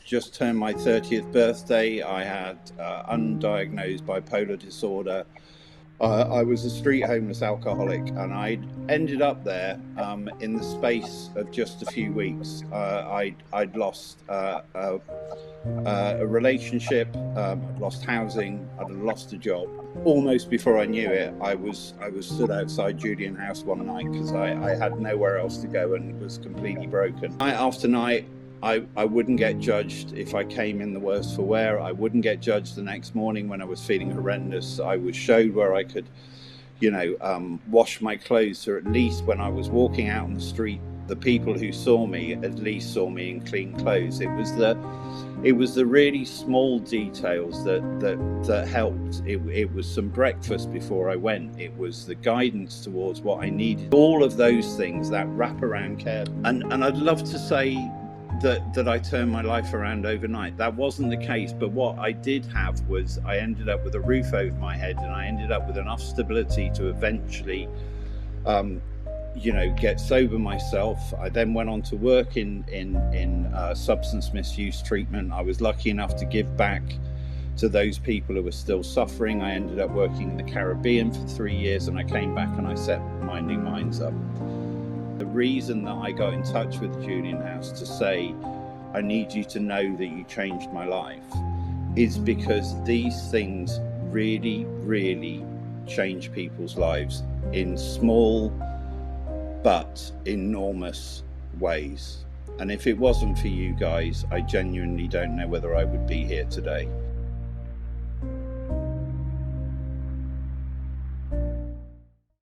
just turned my 30th birthday. I had undiagnosed bipolar disorder. I was a street homeless alcoholic, and I ended up there in the space of just a few weeks. I'd lost a relationship, I'd lost housing, I'd lost a job. Almost before I knew it, I was stood outside Julian House one night because I had nowhere else to go and was completely broken. Night after night, I wouldn't get judged if I came in the worse for wear. I wouldn't get judged the next morning when I was feeling horrendous. I was showed where I could, wash my clothes, so at least when I was walking out on the street, the people who saw me at least saw me in clean clothes. It was the really small details that helped. It was some breakfast before I went. It was the guidance towards what I needed. All of those things, that wraparound care. And I'd love to say that I turned my life around overnight. That wasn't the case, but what I did have was I ended up with a roof over my head, and I ended up with enough stability to eventually get sober myself. I then went on to work in substance misuse treatment. I was lucky enough to give back to those people who were still suffering. I ended up working in the Caribbean for 3 years, and I came back and I set Minding Minds up. The reason that I got in touch with Julian House to say, I need you to know that you changed my life, is because these things really, really change people's lives in small but enormous ways. And if it wasn't for you guys, I genuinely don't know whether I would be here today.